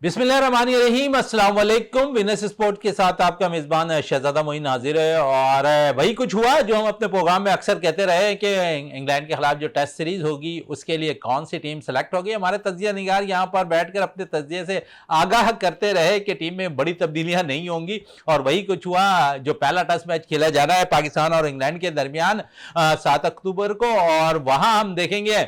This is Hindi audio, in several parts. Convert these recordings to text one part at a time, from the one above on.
बिस्मिल्लाहिर्रहमानिर्रहीम, अस्सलाम वालेकुम। विनस स्पोर्ट के साथ आपका मेज़बान शहजादा मोइन हाजिर है। और वही कुछ हुआ जो हम अपने प्रोग्राम में अक्सर कहते रहे कि इंग्लैंड के खिलाफ जो टेस्ट सीरीज होगी उसके लिए कौन सी टीम सेलेक्ट होगी। हमारे तज्जिया निगार यहाँ पर बैठकर अपने तज्जिए से आगाह करते रहे कि टीम में बड़ी तब्दीलियां नहीं होंगी। और वही कुछ हुआ। जो पहला टेस्ट मैच खेला जा रहा है पाकिस्तान और इंग्लैंड के दरमियान 7 अक्टूबर को, और वहां हम देखेंगे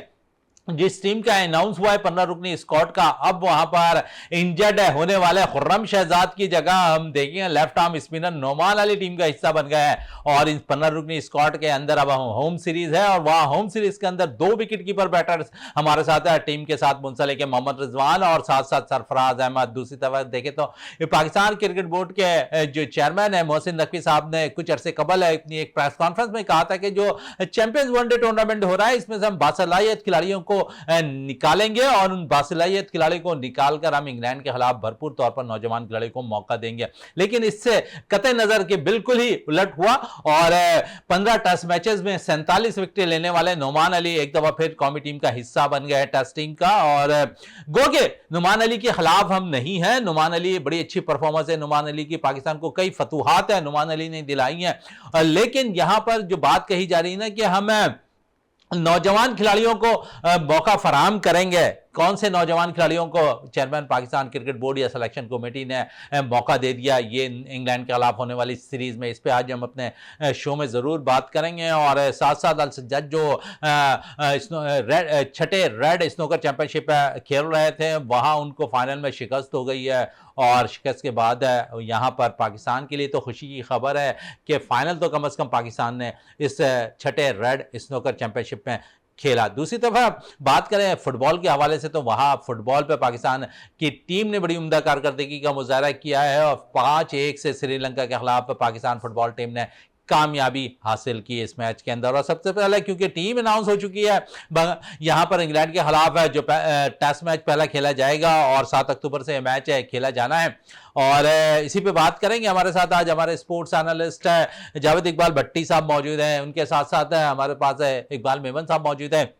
जिस टीम का अनाउंस हुआ है 15 रुकनी स्क्वाड का, अब वहां पर इंजर्ड होने वाले खुर्रम शहजाद की जगह हम देखेंगे left arm spinner Noman Ali team का हिस्सा बन गया है। और इस 15 रुकनी स्क्वाड के अंदर अब होम सीरीज है, और वहां होम सीरीज के अंदर 2 विकेट कीपर बैटर्स हमारे साथ है। टीम के साथ मुंसलिक मोहम्मद रिजवान और साथ साथ सरफराज अहमद। दूसरी तरफ देखें तो पाकिस्तान क्रिकेट बोर्ड के जो चेयरमैन है मोहसिन नकवी साहब ने कुछ अरसे कबल अपनी एक प्रेस कॉन्फ्रेंस में कहा था कि जो चैंपियंस वनडे टूर्नामेंट हो रहा है इसमें से हम बासलाहियत खिलाड़ियों को निकालेंगे, और उन बासलाहियत खिलाड़ी को निकालकर हम इंग्लैंड के खिलाफ भरपूर तौर पर नौजवान खिलाड़ी को मौका देंगे। लेकिन इससे कतई नजर के बिल्कुल ही उलट हुआ, और 15 टेस्ट मैचेस में 47 विकेट लेने वाले नोमान अली एक दफा फिर कौमी टीम का हिस्सा बन गए टेस्ट टीम का। और गोगे नुमान अली के खिलाफ हम नहीं है। नुमान अली बड़ी अच्छी परफॉर्मेंस है नुमान अली की, पाकिस्तान को कई फतूहात है नुमान अली ने दिलाई है। लेकिन यहां पर जो बात कही जा रही है ना कि हम नौजवान खिलाड़ियों को मौका फराहम करेंगे, कौन से नौजवान खिलाड़ियों को चेयरमैन पाकिस्तान क्रिकेट बोर्ड या सिलेक्शन कमेटी ने मौका दे दिया ये इंग्लैंड के खिलाफ होने वाली सीरीज में, इस पे आज हम अपने शो में ज़रूर बात करेंगे। और साथ साथ अल सज्जाद जो छठे रेड स्नोकर चैंपियनशिप खेल रहे थे वहाँ उनको फाइनल में शिकस्त हो गई है, और शिकस्त के बाद यहाँ पर पाकिस्तान के लिए तो खुशी की खबर है कि फाइनल तो कम से कम पाकिस्तान ने इस छठे रेड स्नोकर चैंपियनशिप में खेला। दूसरी तरफ बात करें फुटबॉल के हवाले से तो वहां फुटबॉल पे पाकिस्तान की टीम ने बड़ी उम्दा कारकर्दगी का मुजाहरा किया है, और 5-1 से श्रीलंका के खिलाफ पाकिस्तान फुटबॉल टीम ने कामयाबी हासिल की इस मैच के अंदर। और सबसे पहले क्योंकि टीम अनाउंस हो चुकी है, यहां पर इंग्लैंड के खिलाफ है जो टेस्ट मैच पहला खेला जाएगा, और 7 अक्टूबर से मैच है खेला जाना है। और इसी पे बात करेंगे। हमारे साथ आज हमारे स्पोर्ट्स एनालिस्ट है जावेद इकबाल भट्टी साहब मौजूद हैं, उनके साथ साथ हमारे पास है इकबाल मेमन साहब मौजूद हैं।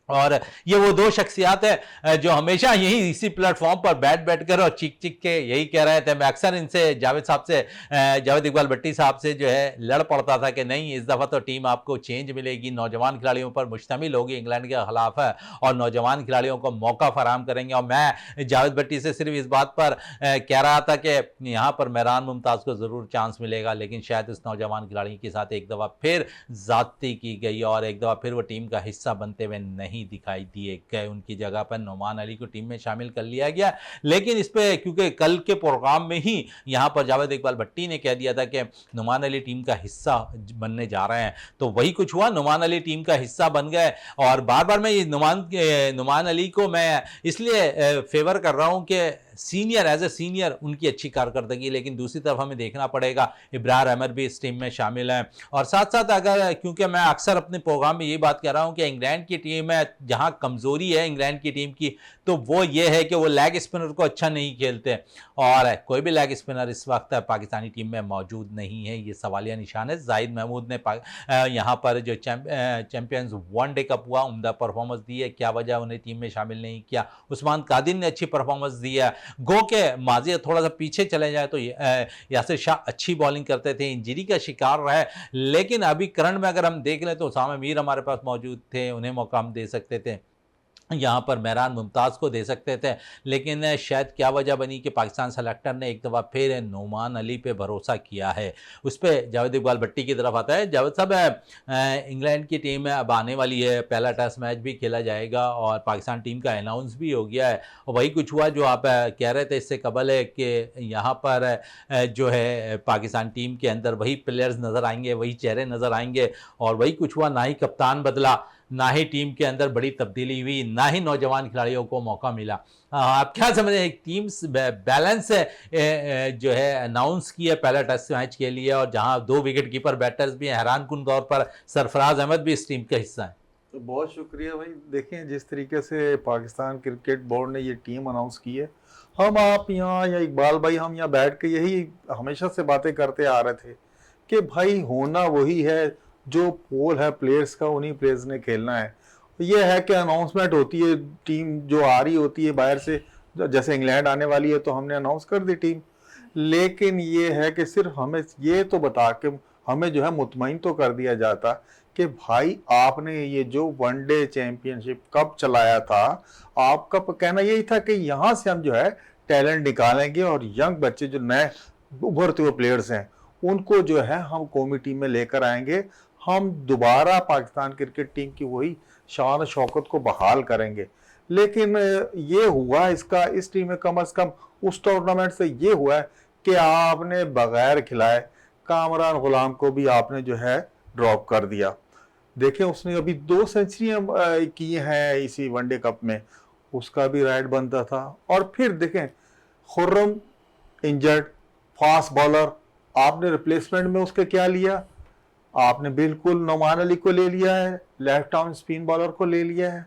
और ये वो दो शख्सियात है जो हमेशा यही इसी प्लेटफॉर्म पर बैठ कर और चीख चीख के यही कह रहे थे। मैं अक्सर इनसे जावेद इकबाल भट्टी साहब से जो है लड़ पड़ता था कि नहीं इस दफ़ा तो टीम आपको चेंज मिलेगी, नौजवान खिलाड़ियों पर मुश्तमिल होगी इंग्लैंड के खिलाफ है, और नौजवान खिलाड़ियों को मौका फराहम करेंगे। और मैं जावेद भट्टी से सिर्फ इस बात पर कह रहा था कि यहाँ पर मेहरान मुमताज़ को ज़रूर चांस मिलेगा, लेकिन शायद इस नौजवान खिलाड़ी के साथ एक दफ़ा फिर ज़्यादती की गई और एक दफ़ा फिर वो टीम का हिस्सा बनते हुए नहीं दिखाई दिए गए। उनकी जगह पर नोमान अली को टीम में शामिल कर लिया गया। लेकिन इस पे क्योंकि कल के प्रोग्राम में ही यहां पर जावेद इकबाल भट्टी ने कह दिया था कि नोमान अली टीम का हिस्सा बनने जा रहे हैं, तो वही कुछ हुआ, नोमान अली टीम का हिस्सा बन गए। और बार बार मैं ये नोमान अली को मैं इसलिए फेवर कर रहा हूं कि सीनियर एज ए सीनियर उनकी अच्छी कारकर्दगी, लेकिन दूसरी तरफ हमें देखना पड़ेगा इब्रार अहमद भी इस टीम में शामिल हैं। और साथ साथ अगर क्योंकि मैं अक्सर अपने प्रोग्राम में ये बात कह रहा हूं कि इंग्लैंड की टीम है, जहां कमजोरी है इंग्लैंड की टीम की तो वो ये है कि वो लेग स्पिनर को अच्छा नहीं खेलते, और कोई भी लेग स्पिनर इस वक्त पाकिस्तानी टीम में मौजूद नहीं है, ये सवालिया निशान है। जाहिद महमूद ने यहाँ पर जो चैंपियंस वनडे कप हुआ उम्दा परफॉर्मेंस दी है, क्या वजह उन्हें टीम में शामिल नहीं किया। उस्मान कादिर ने अच्छी परफॉर्मेंस दी है। गो के माजी थोड़ा सा पीछे चले जाए तो यासिर शाह अच्छी बॉलिंग करते थे, इंजरी का शिकार रहे, लेकिन अभी करंट में अगर हम देख लें तो उसामा मीर हमारे पास मौजूद थे, उन्हें मौका हम दे सकते थे, यहाँ पर मेहरान मुमताज़ को दे सकते थे। लेकिन शायद क्या वजह बनी कि पाकिस्तान सेलेक्टर ने एक दफ़ा फिर नोमान अली पे भरोसा किया है। उस पर जावेद इकबाल भट्टी की तरफ आता है। जावेद साहब इंग्लैंड की टीम अब आने वाली है, पहला टेस्ट मैच भी खेला जाएगा और पाकिस्तान टीम का अनाउंस भी हो गया है, और वही कुछ हुआ जो आप कह रहे थे इससे कबल है कि यहाँ पर जो है पाकिस्तान टीम के अंदर वही प्लेयर्स नज़र आएंगे, वही चेहरे नज़र आएंगे, और वही कुछ हुआ, ना ही कप्तान बदला, ना ही टीम के अंदर बड़ी तब्दीली हुई, ना ही नौजवान खिलाड़ियों को मौका मिला। आप क्या समझ एक टीम बैलेंस जो है अनाउंस की है पहला टेस्ट मैच के लिए, और जहां 2 विकेट कीपर बैटर्स भी हैं, हैरान कुन तौर पर सरफराज अहमद भी इस टीम का हिस्सा है। तो बहुत शुक्रिया भाई। देखें जिस तरीके से पाकिस्तान क्रिकेट बोर्ड ने ये टीम अनाउंस की है, हम आप यहाँ या इकबाल भाई हम यहाँ बैठ के यही हमेशा से बातें करते आ रहे थे कि भाई होना वही है, जो पोल है प्लेयर्स का उन्हीं प्लेयर्स ने खेलना है। ये है कि अनाउंसमेंट होती है, टीम जो आ रही होती है बाहर से जैसे इंग्लैंड आने वाली है तो हमने अनाउंस कर दी टीम। लेकिन ये है कि सिर्फ हमें ये तो बता के हमें जो है मुतमईन तो कर दिया जाता कि भाई आपने ये जो वनडे चैंपियनशिप कप चलाया था, आपका कहना यही था कि यहाँ से हम जो है टैलेंट निकालेंगे और यंग बच्चे जो नए उभरते हुए प्लेयर्स हैं उनको जो है हम कौमी टीम में लेकर आएंगे, हम दोबारा पाकिस्तान क्रिकेट टीम की वही शान शौकत को बहाल करेंगे। लेकिन ये हुआ इसका इस टीम में कम से कम उस टूर्नामेंट से ये हुआ है कि आपने बगैर खिलाए कामरान गुलाम को भी आपने जो है ड्रॉप कर दिया। देखें उसने अभी 2 सेंचुरियां की हैं इसी वनडे कप में, उसका भी राइट बनता था। और फिर देखें खुर्रम इंजर्ड फास्ट बॉलर, आपने रिप्लेसमेंट में उसके क्या लिया, आपने बिल्कुल नोमान अली को ले लिया है, लेफ्ट आर्म स्पिन बॉलर को ले लिया है।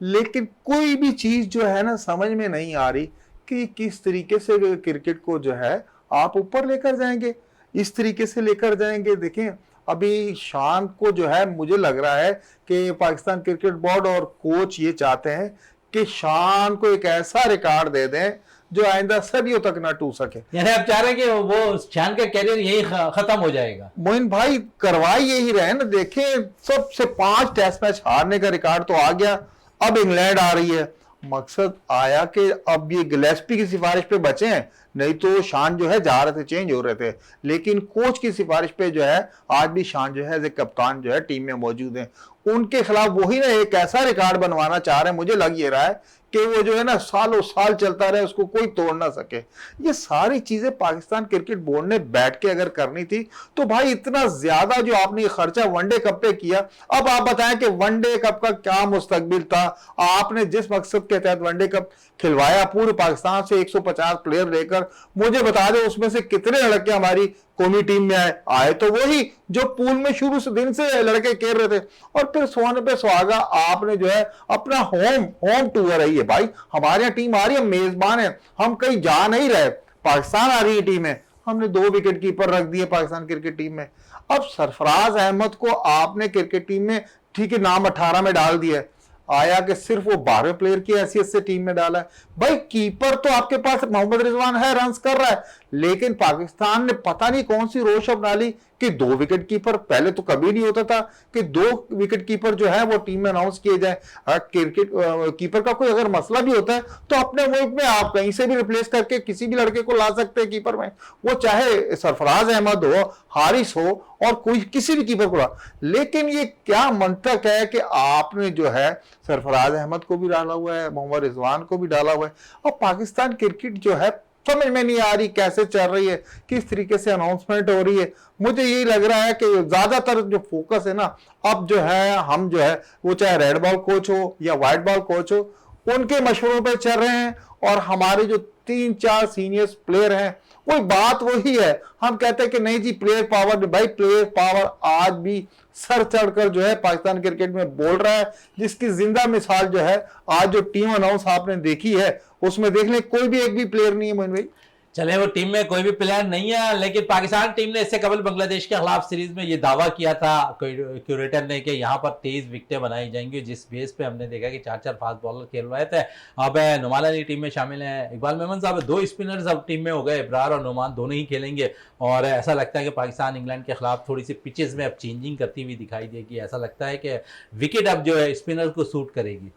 लेकिन कोई भी चीज जो है ना समझ में नहीं आ रही कि किस तरीके से क्रिकेट को जो है आप ऊपर लेकर जाएंगे, इस तरीके से लेकर जाएंगे। देखें अभी शान को जो है मुझे लग रहा है कि पाकिस्तान क्रिकेट बोर्ड और कोच ये चाहते हैं कि शान को एक ऐसा रिकॉर्ड दे दें जो आइंदा सदियों तक ना टूट सके। यानी आप चाह रहे हैं कि वो शान का कैरियर यही खत्म हो जाएगा। मोइन भाई करवाई यही रहे ना, देखें सबसे 5 टेस्ट मैच हारने का रिकॉर्ड तो आ गया, अब इंग्लैंड आ रही है। मकसद आया कि अब ये गिलेस्पी की सिफारिश पे बचे हैं, नहीं तो शान जो है जा रहे थे, चेंज हो रहे थे। लेकिन कोच की सिफारिश पे जो है आज भी शान जो है एज ए कप्तान जो है टीम में मौजूद है। उनके खिलाफ वही ना एक ऐसा रिकॉर्ड बनवाना चाह रहे हैं, मुझे लग ये रहा है कि वो जो है ना सालों साल चलता रहे, उसको कोई तोड़ ना सके। ये सारी चीजें पाकिस्तान क्रिकेट बोर्ड ने बैठ के अगर करनी थी तो भाई इतना ज्यादा जो आपने ये खर्चा वनडे कप पे किया, अब आप बताएं कि वनडे कप का क्या मुस्तकबिल था। आपने जिस मकसद के तहत वनडे कप खिलवाया, पूरे पाकिस्तान से 150 प्लेयर लेकर, मुझे बता दे उसमें से कितने लड़के हमारी कौमी टीम में आए तो वही जो पूल में शुरू से दिन से लड़के खेल रहे थे। और फिर सोने पे सुहागा आपने जो है अपना होम टूर रही है। भाई हमारे यहाँ टीम आ रही है, मेजबान है, हम कहीं जा नहीं रहे, पाकिस्तान आ रही है टीम में, हमने 2 विकेट कीपर रख दिए पाकिस्तान क्रिकेट टीम में। अब सरफराज अहमद को आपने क्रिकेट टीम में ठीक है नाम 18 में डाल दिया, आया कि सिर्फ वो 12वें प्लेयर की हैसियत से टीम में डाला है। भाई कीपर तो आपके पास मोहम्मद रिजवान है, रन कर रहा है, लेकिन पाकिस्तान ने पता नहीं कौन सी रोश अपना ली कि 2 विकेट कीपर, पहले तो कभी नहीं होता था कि 2 विकेट कीपर जो है वो टीम में अनाउंस किए जाए। क्रिकेट कीपर का कोई अगर मसला भी होता है तो अपने मुल्क में आप कहीं से भी रिप्लेस करके किसी भी लड़के को ला सकते हैं कीपर में, वो चाहे सरफराज अहमद हो, हारिस हो और कोई किसी भी कीपर को ला। लेकिन ये क्या मंतक है कि आपने जो है सरफराज अहमद को भी डाला हुआ है, मोहम्मद रिजवान को भी डाला हुआ है। और पाकिस्तान क्रिकेट जो है समझ में नहीं आ रही कैसे चल रही है, किस तरीके से अनाउंसमेंट हो रही है। मुझे यही लग रहा है कि ज्यादातर जो फोकस है ना अब जो है हम जो है वो चाहे रेड बॉल कोच हो या व्हाइट बॉल कोच हो, उनके मशवरों पे चल रहे हैं। और हमारे जो 3-4 सीनियर्स प्लेयर हैं वही बात वही है, हम कहते हैं कि नहीं जी प्लेयर पावर, भाई प्लेयर पावर आज भी सर चढ़कर जो है पाकिस्तान क्रिकेट में बोल रहा है, जिसकी जिंदा मिसाल जो है आज जो टीम अनाउंस आपने देखी है उसमें देख लें कोई भी एक भी प्लेयर नहीं है मोइन भाई। चले वो टीम में कोई भी प्लेयर नहीं है, लेकिन पाकिस्तान टीम ने इससे कबल बांग्लादेश के खिलाफ सीरीज में ये दावा किया था क्यूरेटर ने कि यहाँ पर 23 विकेटें बनाई जाएंगी, जिस बेस पे हमने देखा कि 4-4 फास्ट बॉलर खेल रहे थे। अब नुमान अली टीम में शामिल है, इकबाल मेमन साहब, 2 स्पिनर्स अब टीम में हो गए, इब्रार और नुमान दोनों ही खेलेंगे। और ऐसा लगता है कि पाकिस्तान इंग्लैंड के खिलाफ थोड़ी सी पिचेस में अब चेंजिंग करती हुई दिखाई देगी। ऐसा लगता है कि विकेट अब जो है स्पिनर को सूट करेगी।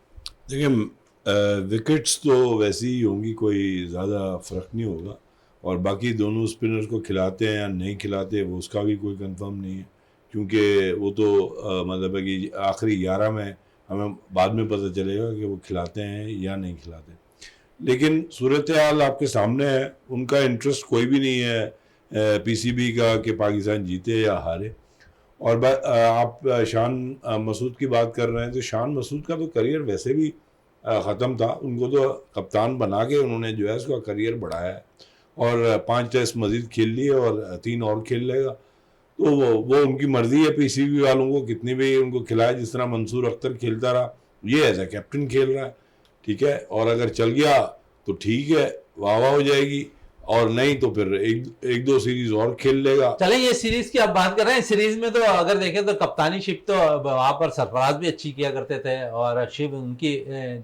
देखिए विकेट्स तो वैसी ही होंगी, कोई ज़्यादा फ़र्क नहीं होगा। और बाकी दोनों स्पिनर्स को खिलाते हैं या नहीं खिलाते वो उसका भी कोई कंफर्म नहीं है, क्योंकि वो तो मतलब है कि आखिरी 11 में हमें बाद में पता चलेगा कि वो खिलाते हैं या नहीं खिलाते। लेकिन सूरत हाल आपके सामने है, उनका इंटरेस्ट कोई भी नहीं है पीसीबी का कि पाकिस्तान जीते या हारे। और आप शान मसूद की बात कर रहे हैं, तो शान मसूद का तो करियर वैसे भी ख़त्म था, उनको तो कप्तान बना के उन्होंने जो है उसका करियर बढ़ाया है और 5 टेस्ट मजीद खेल लिए और 3 और खेल लेगा। तो वो उनकी मर्ज़ी है पीसीबी वालों को कितनी भी उनको खिलाए, जिस तरह मंसूर अख्तर खेलता रहा, ये एज ए कैप्टन खेल रहा है, ठीक है। और अगर चल गया तो ठीक है, वाह वाह हो जाएगी, और नहीं तो फिर एक दो सीरीज और खेल लेगा। चले, ये सीरीज की आप बात कर रहे हैं, सीरीज में तो अगर देखें तो कप्तानी शिप तो वहां पर सरफराज भी अच्छी किया करते थे, और शिव उनकी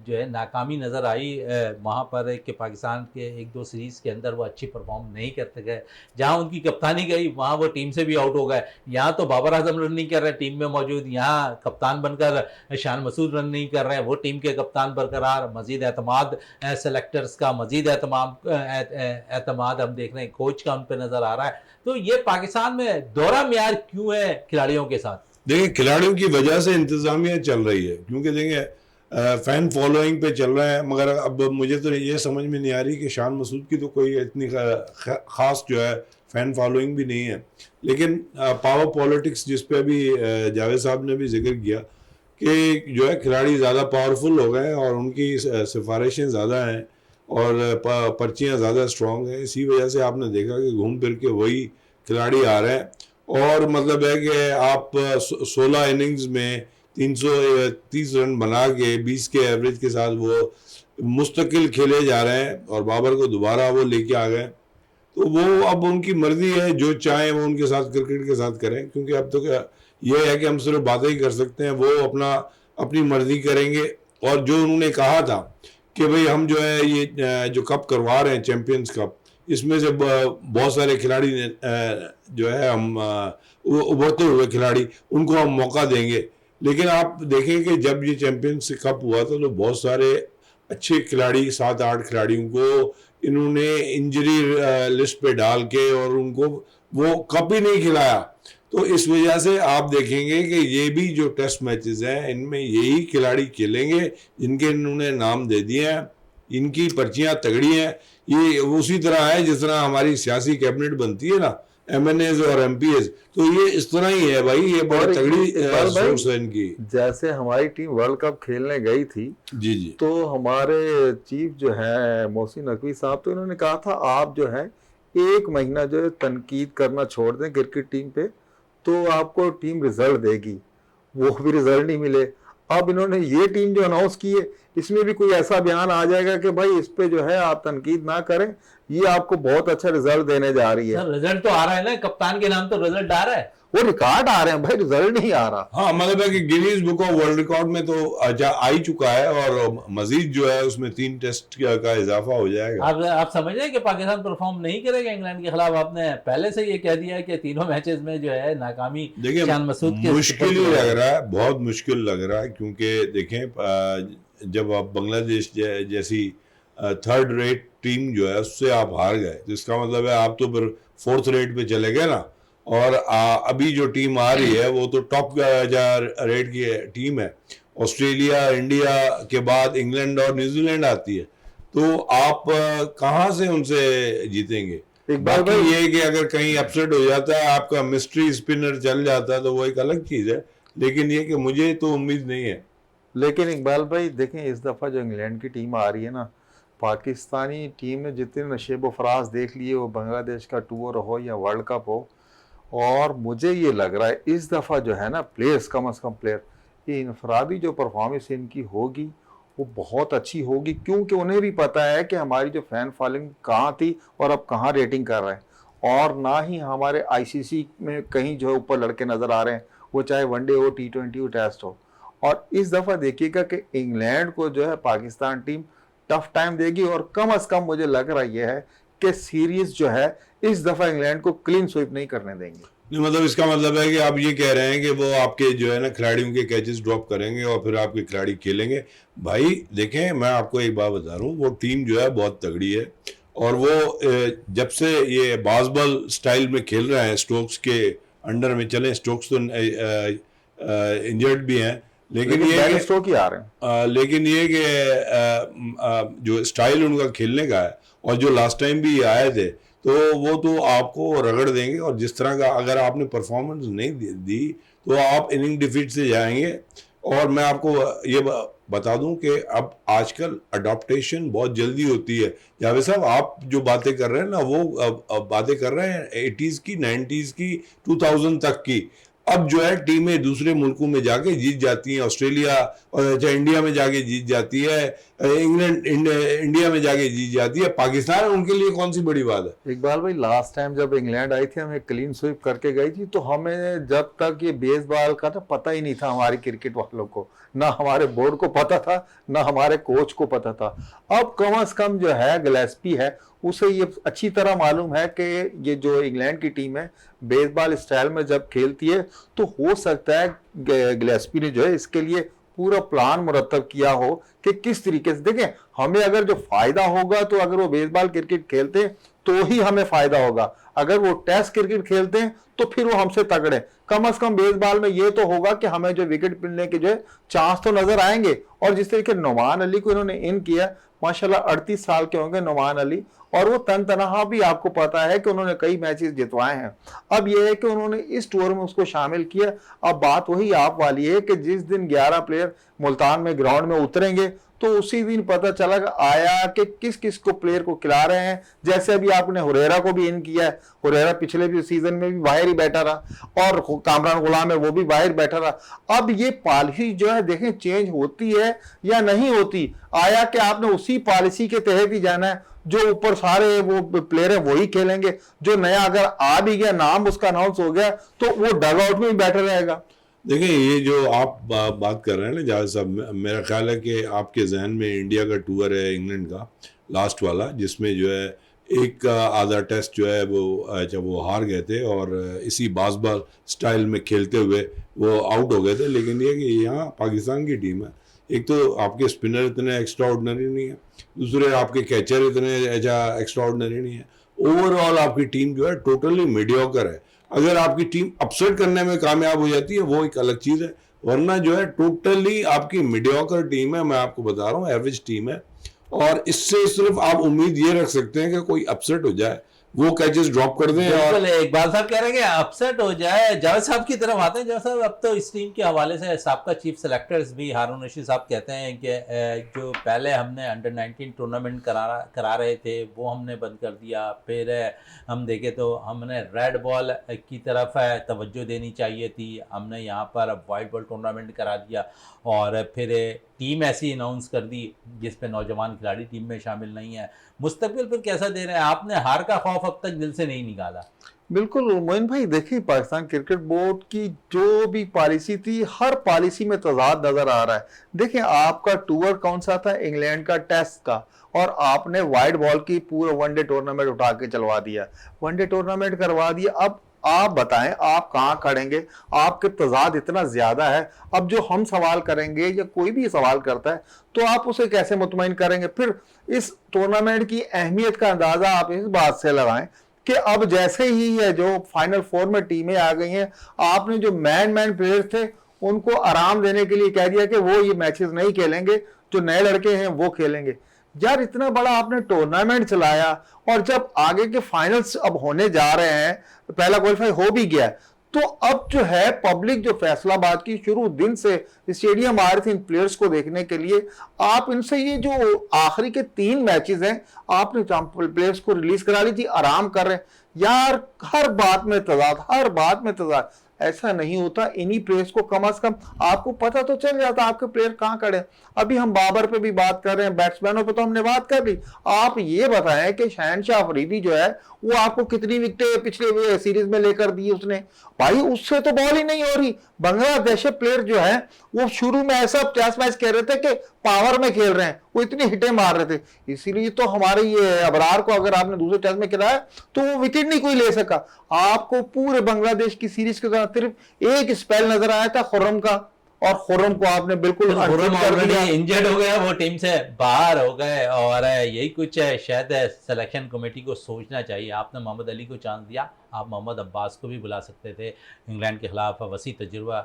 जो है नाकामी नजर आई वहां पर कि पाकिस्तान के एक दो सीरीज के अंदर वो अच्छी परफॉर्म नहीं करते गए। जहां उनकी कप्तानी गई वहां वो टीम से भी आउट हो गए। यहाँ तो बाबर आजम रन नहीं कर रहे टीम में मौजूद, यहाँ कप्तान बनकर शान मसूद रन नहीं कर रहे हैं, वो टीम के कप्तान बरकरार। मजीद एतमाद सेलेक्टर्स का, मजीद एतमाद हम देख रहे हैं कोच का उन पर नजर आ रहा है। तो ये पाकिस्तान में दोहरा म्यार क्यों है खिलाड़ियों के साथ? देखिए, खिलाड़ियों की वजह से इंतजामिया चल रही है, क्योंकि देखिए फैन फॉलोइंग पे चल रहा है। मगर अब मुझे तो ये समझ में नहीं आ रही कि शान मसूद की तो कोई इतनी खास जो है फैन फॉलोइंग भी नहीं है, लेकिन पावर पॉलिटिक्स जिस पे अभी जावेद साहब ने भी जिक्र किया कि जो है खिलाड़ी ज़्यादा पावरफुल हो गए और उनकी सिफारिशें ज़्यादा हैं और पर्चियाँ ज़्यादा स्ट्रॉन्ग हैं। इसी वजह से आपने देखा कि घूम फिर के वही खिलाड़ी आ रहे हैं, और मतलब है कि आप 16 इनिंग्स में 330 रन बना के 20 के एवरेज के साथ वो मुस्तकिल खेले जा रहे हैं, और बाबर को दोबारा वो लेके आ गए। तो वो अब उनकी मर्जी है, जो चाहे वो उनके साथ क्रिकेट के साथ करें, क्योंकि अब तो क्या ये है कि हम सिर्फ बातें ही कर सकते हैं, वो अपनी मर्जी करेंगे। और जो उन्होंने कहा था कि भाई हम जो है ये जो कप करवा रहे हैं चैंपियंस कप, इसमें से बहुत सारे खिलाड़ी जो है हम उभरते हुए खिलाड़ी, उनको हम मौका देंगे। लेकिन आप देखें कि जब ये चैंपियंस कप हुआ था तो बहुत सारे अच्छे खिलाड़ी, 7-8 खिलाड़ियों को इन्होंने इंजरी लिस्ट पे डाल के और उनको वो कप ही नहीं खिलाया। तो इस वजह से आप देखेंगे कि ये भी जो टेस्ट मैचेस हैं इनमें यही खिलाड़ी खेलेंगे जिनके इन्होंने नाम दे दिए हैं, इनकी पर्चियां तगड़ी हैं। ये उसी तरह है जिस तरह हमारी सियासी कैबिनेट बनती है ना, MNAs और MPs, तो ये इस तरह ही है भाई, ये बड़ी तगड़ी सोर्स है इनकी। जैसे हमारी टीम वर्ल्ड कप खेलने गई थी जी जी, तो हमारे चीफ जो है मोहसिन नकवी साहब, तो इन्होंने कहा था आप जो है 1 महीना जो है तनकीद करना छोड़ दें क्रिकेट टीम पे, तो आपको टीम रिजल्ट देगी। वो भी रिजल्ट नहीं मिले। अब इन्होंने ये टीम जो अनाउंस की है, इसमें भी कोई ऐसा बयान आ जाएगा कि भाई इस पे जो है आप तनकीद ना करें, ये आपको बहुत अच्छा रिजल्ट देने जा रही है। रिजल्ट तो आ रहा है ना, कप्तान के नाम तो रिजल्ट आ रहा है, वो रिकॉर्ड आ रहे हैं भाई, रिजल्ट नहीं आ रहा। हाँ, मतलब है कि Guinness book of world record में तो आ ही चुका है, और मजीद जो है उसमें 3 टेस्ट का इजाफा हो जाएगा। आप समझ रहे हैं कि पाकिस्तान परफॉर्म नहीं करेगा इंग्लैंड के खिलाफ? आपने पहले से ये कह दिया कि तीनों मैचेस में जो है नाकामी शान मसूद के मुश्किल ही लग रहा है, बहुत मुश्किल लग रहा है, क्योंकि देखें जब आप बांग्लादेश जैसी 3rd रेट टीम जो है उससे आप हार गए, तो इसका मतलब है आप तो फिर 4th रेट पे चले गए ना। और अभी जो टीम आ रही है वो तो टॉप रेट की टीम है। ऑस्ट्रेलिया, इंडिया के बाद इंग्लैंड और न्यूजीलैंड आती है, तो आप कहाँ से उनसे जीतेंगे? बाकी ये कि अगर कहीं अपसेट हो जाता है, आपका मिस्ट्री स्पिनर चल जाता है, तो वो एक अलग चीज़ है, लेकिन ये कि मुझे तो उम्मीद नहीं है। लेकिन इकबाल भाई देखें, इस दफ़ा जो इंग्लैंड की टीम आ रही है ना, पाकिस्तानी टीम ने जितने नशेब फराज देख लिए, वो बांग्लादेश का टूर हो या वर्ल्ड कप हो, और मुझे ये लग रहा है इस दफ़ा जो है ना प्लेयर्स, कम अज़ कम प्लेयर, ये इनफरादी जो परफॉर्मेंस इनकी होगी वो बहुत अच्छी होगी, क्योंकि उन्हें भी पता है कि हमारी जो फैन फॉलोइंग कहाँ थी और अब कहाँ रेटिंग कर रहे हैं। और ना ही हमारे ICC में कहीं जो है ऊपर लड़के नज़र आ रहे हैं, वो चाहे वनडे हो, T20 हो, टेस्ट हो। और इस दफ़ा देखिएगा कि इंग्लैंड को जो है पाकिस्तान टीम टफ टाइम देगी, और कम अज़ कम मुझे लग रहा यह है कि सीरीज जो है इस दफ़ा इंग्लैंड को क्लीन स्वीप नहीं करने देंगे। नहीं, मतलब इसका मतलब है कि आप ये कह रहे हैं कि वो आपके जो है ना खिलाड़ियों के कैचेस ड्रॉप करेंगे और फिर आपके खिलाड़ी खेलेंगे। भाई देखें, मैं आपको एक बात बता रहा हूँ, वो टीम जो है बहुत तगड़ी है, और वो जब से ये बाजबल स्टाइल में खेल रहे हैं, स्टोक्स के अंडर में चले, स्टोक्स तो इंजर्ड भी हैं, लेकिन ये स्टोक ही आ रहे हैं, लेकिन ये कि जो स्टाइल उनका खेलने का है, और जो लास्ट टाइम भी आए थे, तो वो तो आपको रगड़ देंगे। और जिस तरह का अगर आपने परफॉर्मेंस नहीं दी तो आप इनिंग डिफीट से जाएंगे। और मैं आपको ये बता दूं कि अब आजकल अडॉप्टेशन बहुत जल्दी होती है। जावेद साहब, आप जो बातें कर रहे हैं ना, वो बातें कर रहे हैं 80s की, 90s की, 2000 तक की। अब जो है टीमें दूसरे मुल्कों में जाके जीत जाती हैं, ऑस्ट्रेलिया और इंडिया में जाके जीत जाती है, इंग्लैंड इंडिया में जाके जीत जाती है, पाकिस्तान उनके लिए कौन सी बड़ी बात है। इकबाल भाई लास्ट टाइम जब इंग्लैंड आई थी हमें क्लीन स्वीप करके गई थी, तो हमें जब तक ये बेसबॉल का था पता ही नहीं था हमारे क्रिकेट वालों को, ना हमारे बोर्ड को पता था ना हमारे कोच को पता था। अब कम से कम जो है गिलेस्पी है उसे ये अच्छी तरह मालूम है कि ये जो इंग्लैंड की टीम है बेसबॉल स्टाइल में जब खेलती है तो हो सकता है गिलेस्पी ने जो है इसके लिए पूरा प्लान मुरतब किया हो कि किस तरीके से। देखें, हमें अगर जो फायदा होगा तो अगर वो बेसबॉल क्रिकेट खेलते हैं तो ही हमें फायदा होगा, अगर वो टेस्ट क्रिकेट खेलते हैं तो फिर वो हमसे तगड़े। कम से कम बेसबॉल में ये तो होगा कि हमें जो विकेट मिलने के जो है चांस तो नजर आएंगे। और जिस तरीके नुमान अली को इन्होंने इन किया, माशाल्लाह 38 साल के होंगे नुमान अली, और वो तनहा भी आपको पता है कि उन्होंने कई मैचेस जितवाए हैं। अब ये है कि उन्होंने इस टूर में उसको शामिल किया। अब बात वही आप वाली है कि जिस दिन 11 प्लेयर मुल्तान में ग्राउंड में उतरेंगे तो उसी दिन पता चला आया कि किस किस को प्लेयर को खिला रहे हैं। जैसे अभी आपने हुरैरा को भी इन किया है, हुरैरा पिछले भी सीजन में भी बाहर ही बैठा रहा और कामरान गुलाम है वो भी बाहर बैठा रहा। अब ये पॉलिसी जो है देखें चेंज होती है या नहीं होती, आया कि आपने उसी पॉलिसी के तहत ही जाना है, जो ऊपर सारे वो प्लेयर है वही खेलेंगे, जो नया अगर आ भी गया नाम उसका अनाउंस हो गया तो वो डग आउट में ही बैठा रहेगा। देखिए ये जो आप बात कर रहे हैं ना जावेद साहब, मेरा ख्याल है कि आपके जहन में इंडिया का टूर है इंग्लैंड का लास्ट वाला, जिसमें जो है एक आधा टेस्ट जो है वो जब वो हार गए थे और इसी बाज़ स्टाइल में खेलते हुए वो आउट हो गए थे। लेकिन ये कि यहाँ पाकिस्तान की टीम है, एक तो आपके स्पिनर इतने एक्स्ट्रा ऑर्डिनरी नहीं है, दूसरे आपके कैचर इतने एक्स्ट्रा ऑर्डिनरी नहीं है, ओवरऑल आपकी टीम जो है टोटली मीडियोकर है। अगर आपकी टीम अपसेट करने में कामयाब हो जाती है वो एक अलग चीज़ है, वरना जो है टोटली आपकी मीडियोकर टीम है। मैं आपको बता रहा हूँ एवरेज टीम है, और इससे सिर्फ आप उम्मीद ये रख सकते हैं कि कोई अपसेट हो जाए, वो कैचेस ड्रॉप कर दें। और इकबाल साहब कह रहे हैं कि अपसेट हो जाए। जावेद साहब की तरफ आते हैं। जावेद साहब, अब तो इस टीम के हवाले से साबका चीफ सेलेक्टर्स भी हारून रशीद साहब कहते हैं कि जो पहले हमने अंडर 19 टूर्नामेंट करा रहे थे वो हमने बंद कर दिया, फिर हम देखें तो हमने रेड बॉल की तरफ तवज्जो देनी चाहिए थी, हमने यहाँ पर अब वाइट बॉल टूर्नामेंट करा दिया, और फिर टीम ऐसी अनाउंस कर दी जिस पे नौजवान खिलाड़ी टीम में शामिल नहीं है। मुस्तकबिल पर कैसा दे रहे हैं? आपने हार का खौफ अब तक दिल से नहीं निकाला। बिल्कुल मोइन भाई, देखिए पाकिस्तान क्रिकेट बोर्ड की जो भी पॉलिसी थी हर पॉलिसी में तजाद नजर आ रहा है। देखिए आपका टूर कौन सा था? इंग्लैंड का टेस्ट का, और आपने वाइट बॉल की पूरा वनडे टूर्नामेंट उठा के चलवा दिया, वनडे टूर्नामेंट करवा दिया। अब आप बताएं आप कहाँ खड़ेंगे? आपके तजाद इतना ज्यादा है। अब जो हम सवाल करेंगे या कोई भी सवाल करता है तो आप उसे कैसे मुतमईन करेंगे? फिर इस टूर्नामेंट की अहमियत का अंदाजा आप इस बात से लगाएं कि अब जैसे ही है जो फाइनल फोर में टीमें आ गई हैं, आपने जो मैन प्लेयर्स थे उनको आराम देने के लिए कह दिया कि वो ये मैचेस नहीं खेलेंगे, जो नए लड़के हैं वो खेलेंगे। यार इतना बड़ा आपने टूर्नामेंट चलाया, और जब आगे के फाइनल्स अब होने जा रहे हैं, पहला क्वालिफाई हो भी गया, तो अब जो है पब्लिक जो फैसलाबाद की शुरू दिन से स्टेडियम आ रही थी इन प्लेयर्स को देखने के लिए, आप इनसे ये जो आखिरी के 3 मैचेस हैं आपने प्लेयर्स को रिलीज करा ली थी, आराम कर रहे हैं। यार हर बात में तजाद, हर बात में तजाद। ऐसा नहीं होता, इन्हीं प्लेयर्स को कम से कम आपको पता तो चल जाता आपके प्लेयर कहाँ खड़े। अभी हम बाबर पे भी बात कर रहे हैं, बैट्समैनों पे तो हमने बात कर ली। आप ये बताएं कि शहनशाह अफरीदी जो है वो आपको कितनी विकेटें पिछले सीरीज में लेकर दी उसने? भाई उससे तो बॉल ही नहीं हो रही। बांग्लादेश प्लेयर जो है वो शुरू में ऐसा टेस्ट मैच कह रहे थे कि पावर में खेल रहे हैं, वो इतनी हिटें मार रहे थे, इसीलिए तो हमारे ये अबरार को अगर आपने दूसरे टेस्ट में खिलाया तो वो विकेट नहीं कोई ले सका। आपको पूरे बांग्लादेश की सीरीज के दौरान सिर्फ एक स्पेल नजर आया था खुर्रम का, और खुर्रम को आपने बिल्कुल इंजर्ड हो गया, वो टीम से बाहर हो गए, और यही कुछ शायद सिलेक्शन कमेटी को सोचना चाहिए। आपने मोहम्मद अली को चांस दिया, आप मोहम्मद अब्बास को भी बुला सकते थे इंग्लैंड के खिलाफ वसी तजुर्बा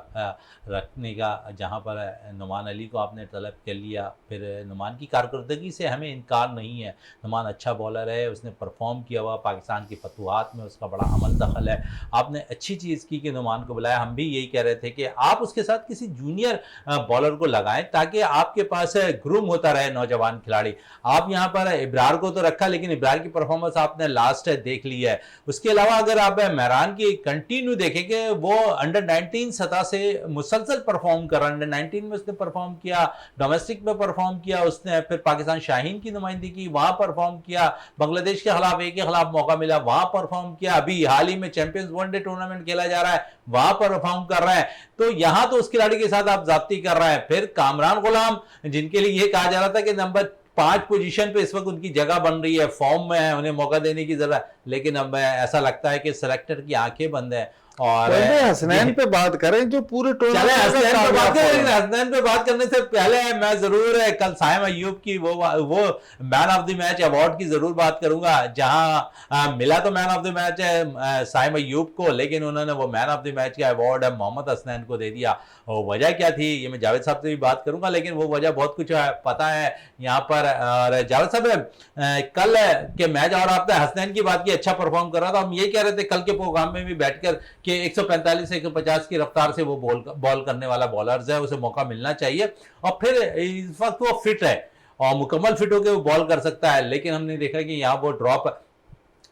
रखने का, जहां पर नुमान अली को आपने तलब कर लिया। फिर नुमान की कारकर्दगी से हमें इनकार नहीं है, नुमान अच्छा बॉलर है, उसने परफॉर्म किया हुआ, पाकिस्तान की फतूहात में उसका बड़ा अमल दखल है। आपने अच्छी चीज़ की कि नुमान को बुलाया। हम भी यही कह रहे थे कि आप उसके साथ किसी जूनियर बॉलर को लगाएं ताकि आपके पास ग्रूम होता रहे नौजवान खिलाड़ी। आप यहाँ पर इब्रार को तो रखा, लेकिन इब्रार की परफॉर्मेंस आपने लास्ट देख ली है। उसके अलावा अगर आप महरान की कंटिन्यू देखेंगे, वो अंडर 19 सतह से मुसलसल परफॉर्म कर रहा है। अंडर 19 में उसने परफॉर्म किया, डोमेस्टिक में परफॉर्म किया उसने, फिर पाकिस्तान शाहीन की नुमाइंदगी की, वहां परफॉर्म किया, बांग्लादेश के खिलाफ एक के खिलाफ मौका मिला वहां परफॉर्म किया, अभी हाल ही में चैंपियंस वनडे टूर्नामेंट खेला जा रहा है वहां परफॉर्म कर रहा है। तो यहां तो उस खिलाड़ी के साथ आप जाती कर रहे हैं। फिर कामरान गुलाम, जिनके लिए यह कहा जा रहा था कि नंबर 5 पोजीशन पे इस वक्त उनकी जगह बन रही है, फॉर्म में है, उन्हें मौका देने की जरूरत है, लेकिन अब ऐसा लगता है कि सेलेक्टर की आंखें बंद है। और हसनैन पे बात करें जो पूरे चले हसनैन पे बात करें। हसनैन पे बात करने से पहले मैं जरूर कल साइम अय्यूब की वो man of the match award की जरूर बात करूंगा, जहां मिला तो मैन ऑफ द मैच है साइम अय्यूब को, लेकिन उन्होंने वो मैन ऑफ द मैच का अवार्ड मोहम्मद हसनैन को दे दिया। और वजह क्या थी ये मैं जावेद साहब से भी बात करूंगा, लेकिन वो वजह बहुत कुछ पता है यहाँ पर। और जावेद साहब कल के मैच, और आपने हसनैन की बात की, अच्छा परफॉर्म कर रहा था, हम ये कह रहे थे कल के प्रोग्राम में भी बैठकर कि 145 से 150 की रफ्तार से वो बॉल करने वाला बॉलर्स है, उसे मौका मिलना चाहिए। और फिर इस वक्त वो फिट है और मुकम्मल फिट होकर वो बॉल कर सकता है, लेकिन हमने देखा कि यहाँ वो ड्रॉप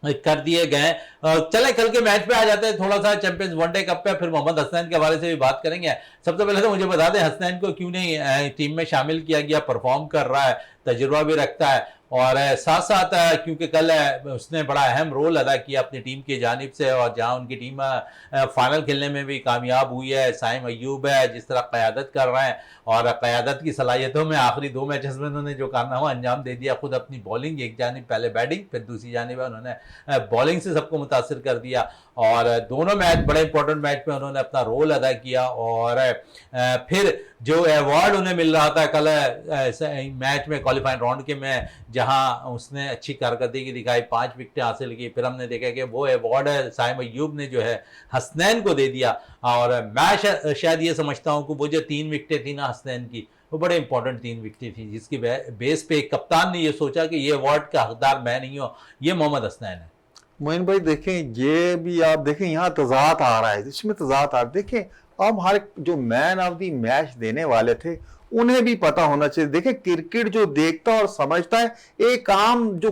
कर दिए गए। चले कल के मैच पे आ जाते हैं, थोड़ा सा चैंपियंस वनडे कप पे, फिर मोहम्मद हसनैन के हवाले से भी बात करेंगे। सबसे पहले तो मुझे बता दें हसनैन को क्यों नहीं टीम में शामिल किया गया, परफॉर्म कर रहा है, तजुर्बा भी रखता है, और साथ साथ क्योंकि कल उसने बड़ा अहम रोल अदा किया अपनी टीम की जानिब से, और जहां उनकी टीम फाइनल खेलने में भी कामयाब हुई है। साइम अय्यूब है जिस तरह क़यादत कर रहे हैं, और क़यादत की सलाहियतों में आखिरी 2 मैचेस में उन्होंने जो कारनामा अंजाम दे दिया, खुद अपनी बॉलिंग एक जानिब, पहले बैटिंग फिर दूसरी जानिब उन्होंने बॉलिंग से सबको मुतासिर कर दिया, और दोनों मैच बड़े इंपॉर्टेंट मैच में उन्होंने अपना रोल अदा किया। और फिर जो अवार्ड उन्हें मिल रहा था कल मैच में, क्वालिफाइंग राउंड के में, जहां उसने अच्छी कारकर्दगी दिखाई, 5 विकेटें हासिल की, फिर हमने देखा कि वो अवार्ड साइम अय्यूब ने जो है हसनैन को दे दिया। और मैं शायद ये समझता हूं कि वो जो 3 विकेटें थी ना हसनैन की, वो बड़े इंपॉर्टेंट 3 विकेटें थी, जिसकी बेस पे एक कप्तान ने ये सोचा कि ये अवार्ड का हकदार मैं नहीं हूं, ये मोहम्मद हसनैन है। मोइन भाई देखें, ये भी आप देखें यहाँ तजाद आ रहा है, इसमें तजाद आ रहा है। देखें अब हर जो मैन ऑफ द मैच देने वाले थे उन्हें भी पता होना चाहिए। देखें क्रिकेट जो देखता और समझता है, एक आम जो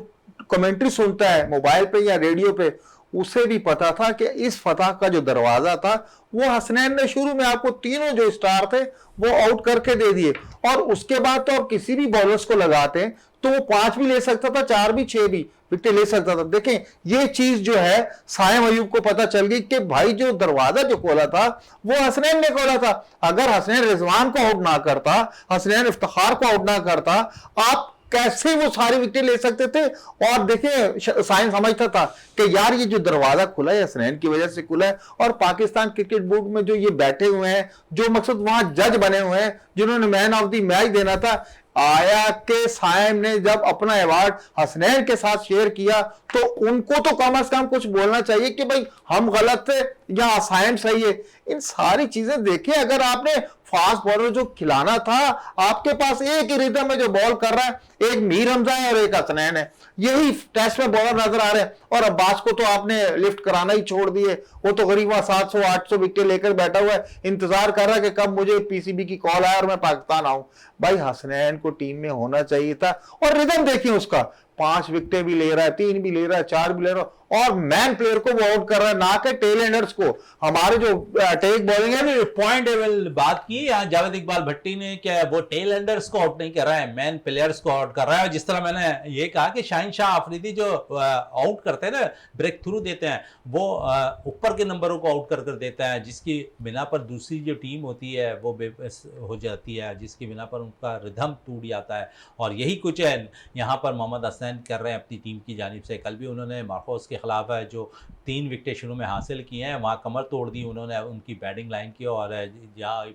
कमेंट्री सुनता है मोबाइल पे या रेडियो पे, उसे भी पता था कि इस फतह का जो दरवाजा था वो हसनैन ने शुरू में आपको तीनों जो स्टार थे वो आउट करके दे दिए, और उसके बाद तो आप किसी भी बॉलर्स को लगाते हैं तो वो 5 भी ले सकता था, 4 भी, 6 भी विकेट ले सकता था। देखें ये चीज जो है साइम अय्यूब को पता चल गई कि भाई जो दरवाजा जो खोला था वो हसनैन ने खोला था। अगर हसनैन रिजवान को आउट ना करता, हसनैन इफ्तिखार को आउट ना करता, आप कैसे वो सारी विकेट ले सकते थे। और देखिए साइंस समझता था कि यार ये जो दरवाजा खुला है हसनैन की वजह से खुला है, और पाकिस्तान क्रिकेट बोर्ड में जो ये बैठे हुए हैं, जो मकसद वहां जज बने हुए हैं, जिन्होंने मैन ऑफ द मैच देना था, आया के साइम ने जब अपना अवार्ड हसनैन के साथ शेयर किया तो उनको तो कम से कम कुछ बोलना चाहिए कि भाई हम गलत थे या साइम सही है। इन सारी चीजें देखिए, अगर आपने फास्ट बॉलर जो खिलाना था, आपके पास एक ही रिदम में जो बॉल कर रहा है, एक मीर हमजा है और एक हसनैन है, यही टेस्ट में बॉलर नजर आ रहे हैं। और अब्बास को तो आपने लिफ्ट कराना ही छोड़ दिए, वो तो करीब 700-800 विकेट लेकर बैठा हुआ है, इंतजार कर रहा है कि कब मुझे पीसीबी की कॉल आए और मैं पाकिस्तान आऊं। भाई हसनैन को टीम में होना चाहिए था, और रिदम देखिए उसका, 5 विकेटें भी ले रहा है, 3 भी ले रहा है, 4 भी ले रहा है, और मैन प्लेयर को वो आउट कर रहा है, ना कि टेल एंडर्स को। हमारे जो टेक बॉलिंग है, पॉइंट बात की जावेद इकबाल भट्टी ने, क्या वो टेल एंडर्स को आउट नहीं कर रहा है, मैन प्लेयर्स को आउट कर रहा है। जिस तरह मैंने ये कहा कि शाहीन शाह अफरीदी जो आउट करते हैं ना, ब्रेक थ्रू देते हैं, वो ऊपर के नंबरों को आउट कर देता है, जिसकी बिना पर दूसरी जो टीम होती है वो बेबस हो जाती है, जिसकी बिना पर उनका रिदम टूट जाता है। और यही कुछ है यहाँ पर मोहम्मद हसनैन कर रहे हैं अपनी टीम की जानिब से। कल भी उन्होंने मार्कोस के खिलाफ है जो 3 विकेटें शुरू में हासिल की हैं, वहाँ कमर तोड़ दी उन्होंने उनकी बैटिंग लाइन की, और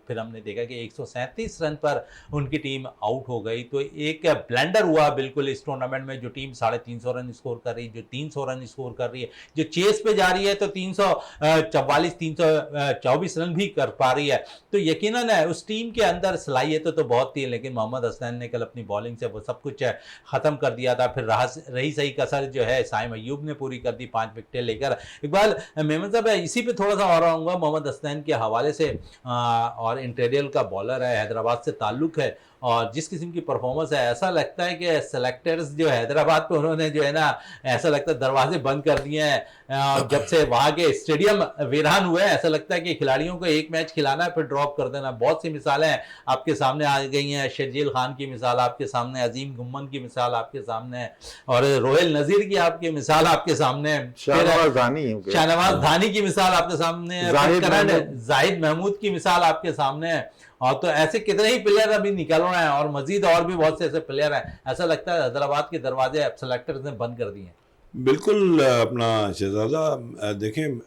फिर हमने देखा कि 137 रन पर उनकी टीम आउट हो गई। तो एक ब्लेंडर हुआ बिल्कुल इस टूर्नामेंट में, जो टीम 350 रन स्कोर कर रही है, जो 300 रन स्कोर कर रही है, जो चेस पे जा रही है तो 344-324 रन भी कर पा रही है। तो यकीनन है उस टीम के अंदर सलाहियत तो बहुत थी, लेकिन मोहम्मद हसनैन ने कल अपनी बॉलिंग से वो सब कुछ ख़त्म कर दिया था। फिर रही सही कसर जो है साइम अय्यूब ने पूरी कर दी 5 विकेटें लेकर, इकबाल, मेमन साहब इसी पे थोड़ा सा और आऊँगा मोहम्मद हसनैन के हवाले से। और इंटीरियल का बॉलर है, हैदराबाद से ताल्लुक़ है, और जिस किस्म की परफॉर्मेंस है, ऐसा लगता है कि सेलेक्टर्स जो हैदराबाद पे उन्होंने जो है ना, ऐसा लगता है दरवाजे बंद कर दिए हैं। जब से वहाँ के स्टेडियम वीरान हुए हैं, ऐसा लगता है कि खिलाड़ियों को एक मैच खिलाना है फिर ड्रॉप कर देना। बहुत सी मिसालें आपके सामने आ गई हैं, शर्जील खान की मिसाल आपके सामने, अजीम गुम्मन की मिसाल आपके सामने है, और रोहेल नज़ीर की आपकी मिसाल आपके सामने है, शाहनवाज धानी की मिसाल आपके सामने है, जाहिद महमूद की मिसाल आपके सामने है। और तो ऐसे कितने ही प्लेयर अभी निकल रहे हैं, और मजीद और भी बहुत से ऐसे प्लेयर हैं। ऐसा लगता है हैदराबाद के दरवाजे सेलेक्टर्स ने बंद कर दिए हैं। बिल्कुल अपना शहजादा, देखें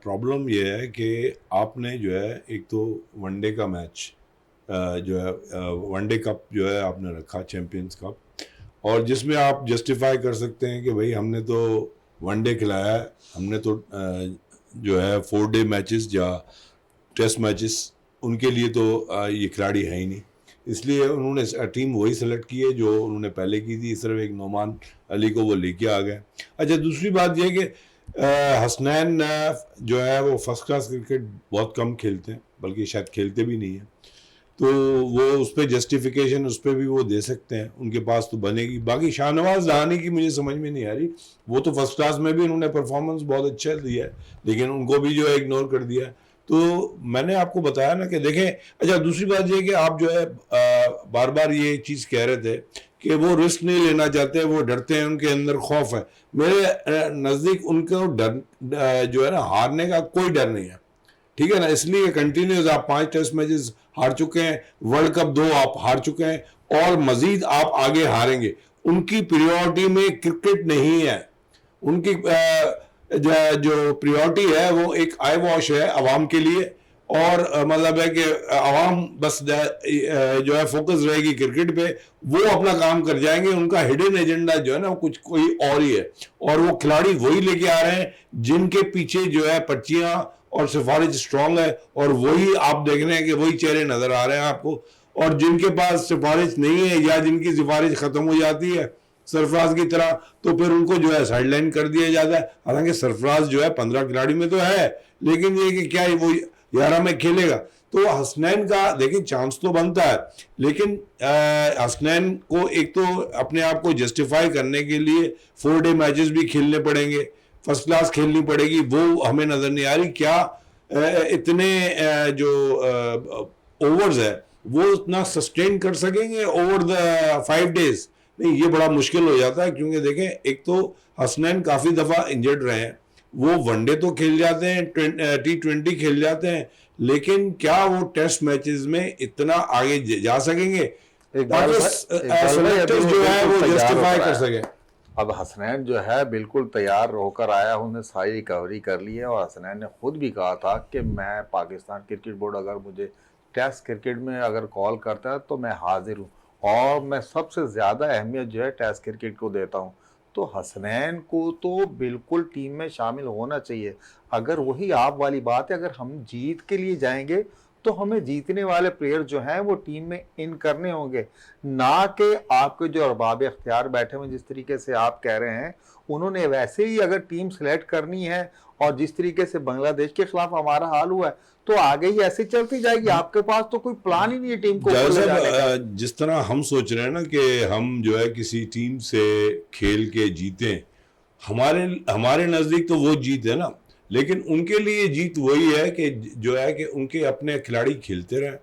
प्रॉब्लम ये है कि आपने जो है एक तो वनडे का मैच जो है वनडे कप जो है आपने रखा, चैंपियंस कप, और जिसमें आप जस्टिफाई कर सकते हैं कि भाई हमने तो वनडे खिलाया है, हमने तो जो है 4 डे मैचेस या टेस्ट मैचेस, उनके लिए तो ये खिलाड़ी है ही नहीं, इसलिए उन्होंने टीम वही सेलेक्ट की है जो उन्होंने पहले की थी, सिर्फ एक नोमान अली को वो लेके आ गए। अच्छा, दूसरी बात यह कि हसनैन जो है वो फर्स्ट क्लास क्रिकेट बहुत कम खेलते हैं, बल्कि शायद खेलते भी नहीं हैं, तो वो उस पर जस्टिफिकेशन उस पर भी वो दे सकते हैं, उनके पास तो बनेगी। बाकी शाहनवाज धानी की मुझे समझ में नहीं आ रही, वो तो फर्स्ट क्लास में भी उन्होंने परफॉर्मेंस बहुत अच्छा दिया है, लेकिन उनको भी जो है इग्नोर कर दिया है। तो मैंने आपको बताया ना कि देखें, अच्छा दूसरी बात ये कि आप जो है बार बार ये चीज़ कह रहे थे कि वो रिस्क नहीं लेना चाहते, वो डरते हैं, उनके अंदर खौफ है। मेरे नज़दीक उनको डर जो है ना, हारने का कोई डर नहीं है, ठीक है ना, इसलिए कंटिन्यूस आप 5 टेस्ट मैचेस हार चुके हैं, वर्ल्ड कप 2 आप हार चुके हैं, और मजीद आप आगे हारेंगे। उनकी प्रायोरिटी में क्रिकेट नहीं है, उनकी जो प्रायोरिटी है वो एक आई वॉश है आवाम के लिए, और मतलब है कि आवाम बस जो है फोकस रहेगी क्रिकेट पे, वो अपना काम कर जाएंगे। उनका हिडन एजेंडा जो है ना कुछ कोई और ही है, और वो खिलाड़ी वही लेके आ रहे हैं जिनके पीछे जो है पर्चियां और सिफारिश स्ट्रांग है, और वही आप देख रहे हैं कि वही चेहरे नजर आ रहे हैं आपको। और जिनके पास सिफारिश नहीं है या जिनकी सिफारिश खत्म हो जाती है सरफराज की तरह, तो फिर उनको जो है साइडलाइन कर दिया जाता है। हालांकि सरफराज जो है 15 खिलाड़ी में तो है, लेकिन ये कि क्या वो 11 में खेलेगा, तो हसनैन का देखिए चांस तो बनता है, लेकिन हसनैन को एक तो अपने आप को जस्टिफाई करने के लिए 4 डे मैचेस भी खेलने पड़ेंगे, फर्स्ट क्लास खेलनी पड़ेगी, वो हमें नजर नहीं आ रही। क्या इतने जो ओवर्स है वो उतना सस्टेन कर सकेंगे ओवर द 5 डेज? नहीं, ये बड़ा मुश्किल हो जाता है, क्योंकि देखें एक तो हसनैन काफ़ी दफ़ा इंजर्ड रहे हैं, वो वनडे तो खेल जाते हैं, T20 खेल जाते हैं, लेकिन क्या वो टेस्ट मैचेस में इतना आगे जा सकेंगे ताकि सेलेक्टर्स जो है वो जस्टिफाई कर सके? अब हसनैन जो है बिल्कुल तैयार होकर आया, उन्हें सारी रिकवरी कर ली है, और हसनैन ने खुद भी कहा था कि मैं पाकिस्तान क्रिकेट बोर्ड अगर मुझे टेस्ट क्रिकेट में अगर कॉल करता है तो मैं हाजिर हूँ, और मैं सबसे ज़्यादा अहमियत जो है टेस्ट क्रिकेट को देता हूँ। तो हसनैन को तो बिल्कुल टीम में शामिल होना चाहिए। अगर वही आप वाली बात है, अगर हम जीत के लिए जाएंगे तो हमें जीतने वाले प्लेयर जो हैं वो टीम में इन करने होंगे, ना कि आपके जो अरबाब इख्तियार बैठे हुए जिस तरीके से आप कह रहे हैं, उन्होंने वैसे ही अगर टीम सेलेक्ट करनी है, और जिस तरीके से बांग्लादेश के खिलाफ हमारा हाल हुआ है, तो आगे ही ऐसे चलती जाएगी। आपके पास तो कोई प्लान ही नहीं है टीम को। जिस तरह हम सोच रहे हैं ना कि हम जो है किसी टीम से खेल के जीतें, हमारे नज़दीक तो वो जीत है ना, लेकिन उनके लिए जीत वही है कि जो है कि उनके अपने खिलाड़ी खेलते रहें,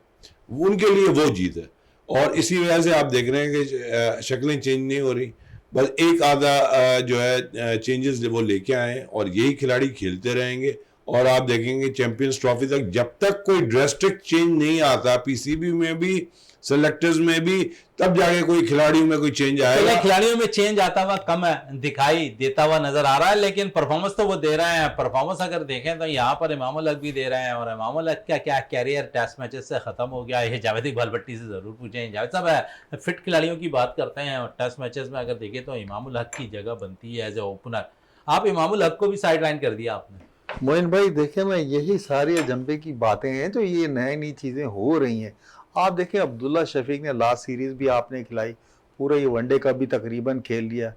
उनके लिए वो जीत है। और इसी वजह से आप देख रहे हैं कि शक्लें चेंज नहीं हो रही, बस एक आधा जो है चेंजेस वो लेके आए हैं, और यही खिलाड़ी खेलते रहेंगे। और आप देखेंगे चैंपियंस ट्रॉफी तक जब तक कोई ड्रास्टिक चेंज नहीं आता, पीसीबी में भी सेलेक्टर्स में भी, तब जाके कोई खिलाड़ियों में कोई चेंज आएगा। खिलाड़ियों में चेंज आता हुआ कम दिखाई देता हुआ नजर आ रहा है, लेकिन परफॉर्मेंस तो वो दे रहे हैं। परफॉर्मेंस अगर देखें तो यहाँ पर इमाम उल हक भी दे रहे हैं, और इमाम उल हक का क्या कैरियर टेस्ट मैचेस से खत्म हो गया, ये जावेद इकबाल भट्टी से जरूर पूछें। जावेद साहब फिट खिलाड़ियों की बात करते हैं, और टेस्ट मैचेस में अगर देखें तो इमाम उल हक की जगह बनती है एज ए ओपनर। आप इमाम उल हक को भी साइड लाइन कर दिया आपने। मोइन भाई देखें ना, यही सारी अजंबे की बातें हैं जो ये नई नई चीज़ें हो रही हैं। आप देखें अब्दुल्ला शफीक ने लास्ट सीरीज़ भी आपने खिलाई, पूरा ये वनडे का भी तकरीबन खेल लिया।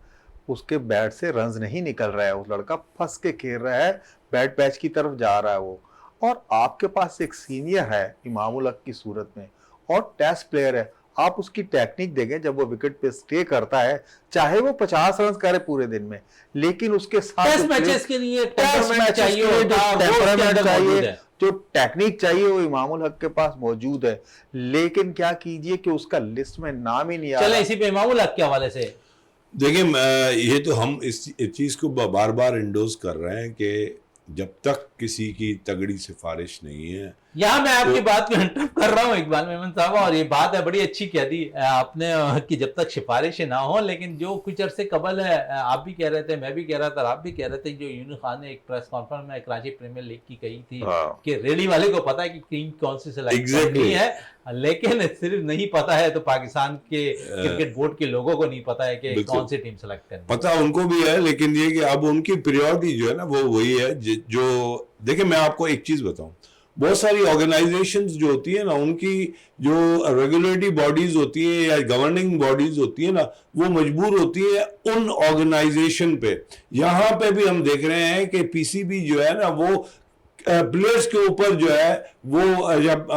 उसके बैट से रन्स नहीं निकल रहा है, उस लड़का फंस के खेल रहा है, बैट पैच की तरफ जा रहा है वो। और आपके पास एक सीनियर है इमामुल हक की सूरत में और टेस्ट प्लेयर है, आप उसकी टेक्निक देखें जब वो विकेट पे स्टे करता है, चाहे वो 50 रन करे पूरे दिन में, लेकिन उसके साथ टेस्ट मैचेस के लिए टेम्परामेंट चाहिए होता है, वो उसके टेम्परामेंट अंदर मौजूद चाहिए, है। जो टेक्निक चाहिए वो इमामुल हक के पास मौजूद है। लेकिन क्या कीजिए कि उसका लिस्ट में नाम ही नहीं आ चले रहा। इसी पे इमामुल हक के हवाले से देखिए ये तो हम इस चीज़ को बार बार इंडोर्स कर रहे हैं कि जब तक किसी की तगड़ी सिफारिश नहीं है, यहाँ मैं आपकी तो बात को इंटरप्ट कर रहा हूँ इकबाल मेमन साहब, और ये बात है बड़ी अच्छी कह दी आपने कि जब तक सिफारिशें ना हो, लेकिन जो कुछ अरसे कबल है आप भी कह रहे थे, मैं भी कह रहा था, आप भी कह रहे थे, जो यूनुस खान ने एक प्रेस कॉन्फ्रेंस में कराची प्रीमियर लीग की कही थी कि रेडी वाले को पता है कि टीम कौन सी सिलेक्ट करनी है, लेकिन सिर्फ नहीं पता है तो पाकिस्तान के क्रिकेट बोर्ड के लोगों को नहीं पता है कि कौन सी टीम सेलेक्ट करनी है। पता उनको भी है, लेकिन ये कि अब उनकी प्रायोरिटी जो है ना वो वही है जो देखिए मैं आपको एक चीज बताऊं, बहुत सारी ऑर्गेनाइजेशंस जो होती है ना, उनकी जो रेगुलेटरी बॉडीज होती है या गवर्निंग बॉडीज होती है ना, वो मजबूर होती है उन ऑर्गेनाइजेशन पे। यहाँ पे भी हम देख रहे हैं कि पीसीबी जो है ना वो प्लेयर्स के ऊपर जो है वो जब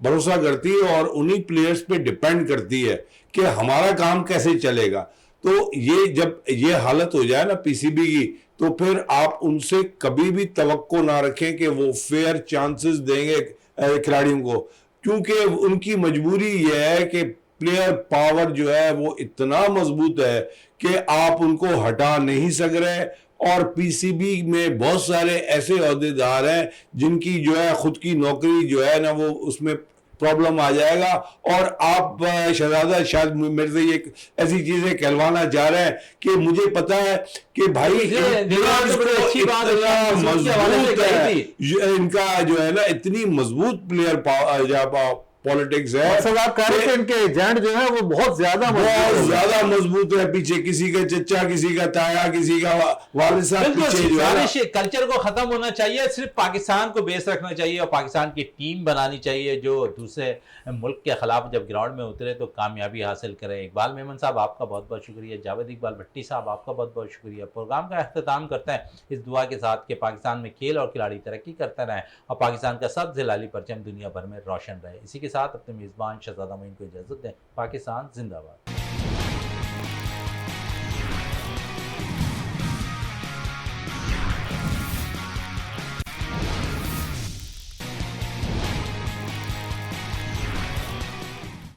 भरोसा करती है और उन्हीं प्लेयर्स पे डिपेंड करती है कि हमारा काम कैसे चलेगा। तो ये जब ये हालत हो जाए ना पीसीबी की, तो फिर आप उनसे कभी भी तवक्को ना रखें कि वो फेयर चांसेस देंगे खिलाड़ियों को, क्योंकि उनकी मजबूरी ये है कि प्लेयर पावर जो है वो इतना मजबूत है कि आप उनको हटा नहीं सक रहे। और पीसीबी में बहुत सारे ऐसे ओहदेदार हैं जिनकी जो है खुद की नौकरी जो है ना वो उसमें प्रॉब्लम आ जाएगा। और आप शहजादा शायद मेरे से ये ऐसी चीजें कहलवाना चाह रहे हैं कि मुझे पता है कि भाई मजबूत है, इनका जो है ना इतनी मजबूत प्लेयर पॉलिटिक्स है, आप कह रहे थे इनके एजेंट जो है वो बहुत ज्यादा मजबूत है। पीछे किसी का चचा, किसी का ताया, किसी का वालिद साहब पीछे जो है। कल्चर को खत्म होना चाहिए, सिर्फ पाकिस्तान को बेस रखना चाहिए और पाकिस्तान की टीम बनानी चाहिए जो दूसरे मुल्क के खिलाफ जब ग्राउंड में उतरे तो कामयाबी हासिल करे। इकबाल मेमन साहब आपका बहुत बहुत शुक्रिया, जावेद इकबाल भट्टी साहब आपका बहुत बहुत शुक्रिया। प्रोग्राम का अख्ताम करते हैं इस दुआ के साथ कि पाकिस्तान में खेल और खिलाड़ी तरक्की करते रहें और पाकिस्तान का सबसे लाली परचम दुनिया भर में रोशन रहे। इसी के साथ अपने मेज़बान शहजादा मोइन को इजाज़त दें। पाकिस्तान जिंदाबाद।